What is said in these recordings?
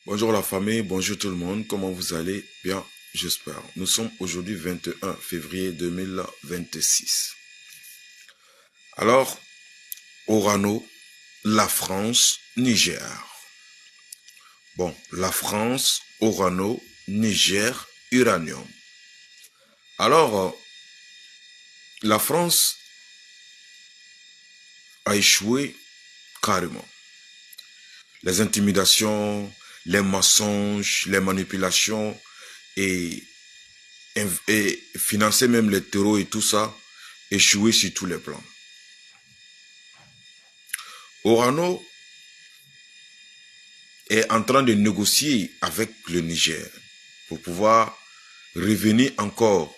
Bonjour la famille, bonjour tout le monde, comment vous allez? Bien, j'espère. Nous sommes aujourd'hui 21 février 2026. Alors, Orano, la France, Niger. Bon, la France, Orano, Niger, uranium. Alors, la France a échoué carrément. Les intimidations, les mensonges, les manipulations et financer même les terreaux et tout ça, échoué sur tous les plans. Orano est en train de négocier avec le Niger pour pouvoir revenir encore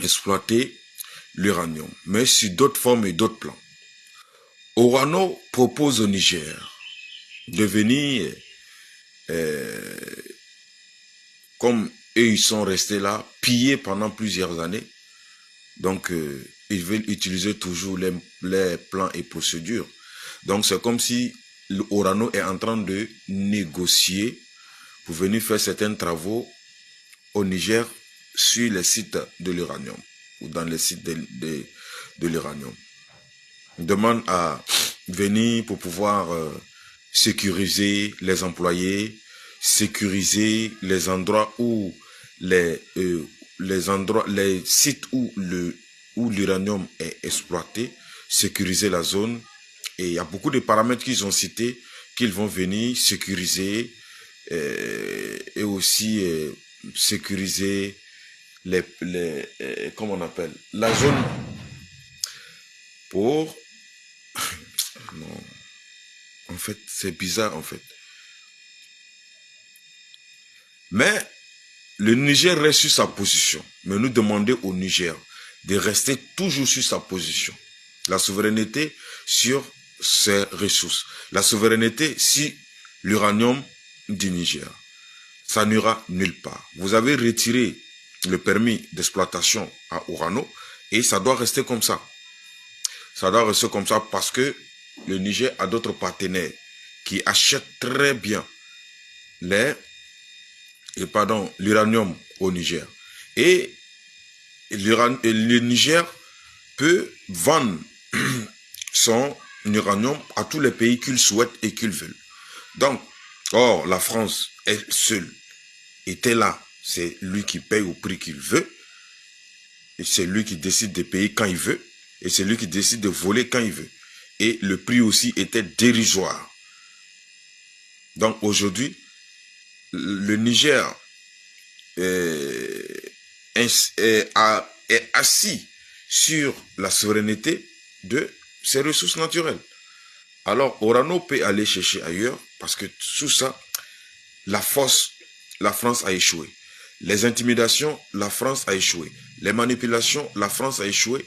exploiter l'uranium, mais sur d'autres formes et d'autres plans. Orano propose au Niger de venir, comme eux ils sont restés là, pillés pendant plusieurs années. Donc, ils veulent utiliser toujours les plans et procédures. Donc, c'est comme si Orano est en train de négocier pour venir faire certains travaux au Niger sur les sites de l'uranium ou dans les sites de l'uranium. Il demande à venir pour pouvoir sécuriser les employés, sécuriser les endroits où les sites où l'uranium est exploité, sécuriser la zone. Et il y a beaucoup de paramètres qu'ils ont cités qu'ils vont venir sécuriser et aussi sécuriser comment on appelle, la zone pour... Non. En fait, c'est bizarre en fait. Mais le Niger reste sur sa position. Mais nous demandons au Niger de rester toujours sur sa position. La souveraineté sur ses ressources. La souveraineté sur l'uranium du Niger. Ça n'ira nulle part. Vous avez retiré le permis d'exploitation à Orano et ça doit rester comme ça. Ça doit rester comme ça parce que le Niger a d'autres partenaires qui achètent très bien l'uranium au Niger. Et le Niger peut vendre son uranium à tous les pays qu'il souhaite et qu'il veut. Donc, or, la France est seule. Était là. C'est lui qui paye au prix qu'il veut. Et c'est lui qui décide de payer quand il veut. Et c'est lui qui décide de voler quand il veut. Et le prix aussi était dérisoire. Donc aujourd'hui, le Niger est assis sur la souveraineté de ses ressources naturelles. Alors Orano peut aller chercher ailleurs parce que sous ça, la France a échoué. Les intimidations, la France a échoué. Les manipulations, la France a échoué.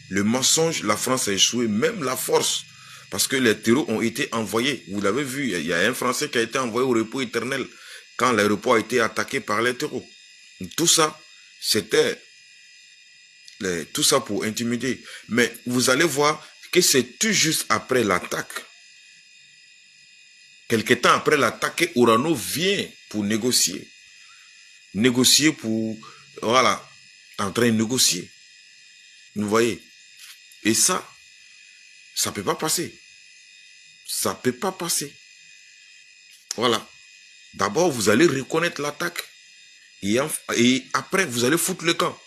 Le mensonge, la France a échoué. Même la force. Parce que les terreaux ont été envoyés. Vous l'avez vu, il y a un Français qui a été envoyé au repos éternel quand l'aéroport a été attaqué par les terreaux. Tout ça, c'était tout ça pour intimider. Mais vous allez voir que c'est tout juste après l'attaque. Quelque temps après l'attaque, Orano vient pour négocier. Négocier pour... Voilà, en train de négocier. Vous voyez. Et ça ne peut pas passer. Ça ne peut pas passer. Voilà. D'abord, vous allez reconnaître l'attaque. Et après, vous allez foutre le camp.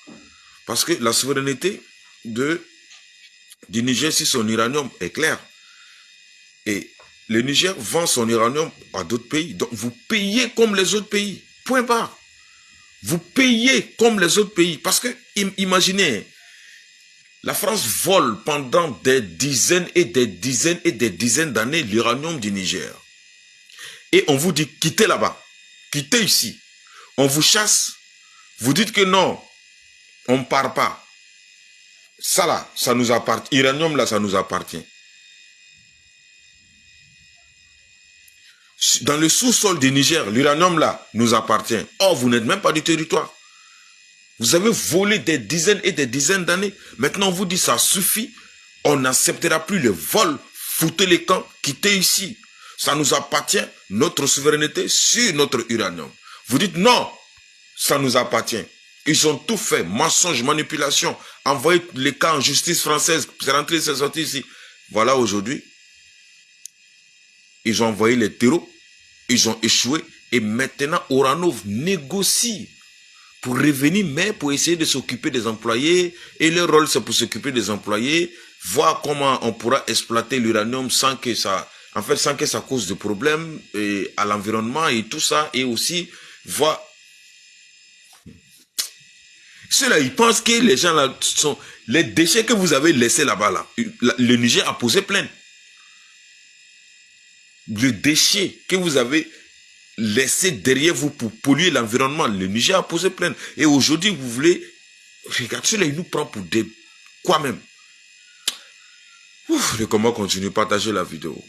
Parce que la souveraineté du Niger sur son uranium est claire. Et le Niger vend son uranium à d'autres pays. Donc, vous payez comme les autres pays. Point barre. Vous payez comme les autres pays. Parce que, imaginez, la France vole pendant des dizaines et des dizaines et des dizaines d'années l'uranium du Niger. Et on vous dit, quittez là-bas. Quittez ici. On vous chasse. Vous dites que non, on ne part pas. Ça là, ça nous appartient. L'uranium là, ça nous appartient. Dans le sous-sol du Niger, l'uranium là nous appartient. Or, vous n'êtes même pas du territoire. Vous avez volé des dizaines et des dizaines d'années. Maintenant, on vous dit ça suffit. On n'acceptera plus le vol. Foutez les camps, quittez ici. Ça nous appartient. notre souveraineté sur notre uranium. Vous dites non, ça nous appartient. Ils ont tout fait, mensonge, manipulation, envoyer les cas en justice française, c'est rentré, c'est sorti ici. Voilà aujourd'hui, ils ont envoyé les terreaux, ils ont échoué, et maintenant Orano négocie pour revenir, mais pour essayer de s'occuper des employés, et leur rôle c'est pour s'occuper des employés, voir comment on pourra exploiter l'uranium sans que ça, en fait, sans que ça cause de problèmes à l'environnement et tout ça, et aussi voir. Ceux-là, ils pensent que les gens là sont les déchets que vous avez laissés là-bas là. Le Niger a posé plainte. Le déchet que vous avez laissé derrière vous pour polluer l'environnement, le Niger a posé plainte. Et aujourd'hui, vous voulez, regarde, ceux-là, ils nous prennent pour des quoi même. Ouf, comment continuer à partager la vidéo.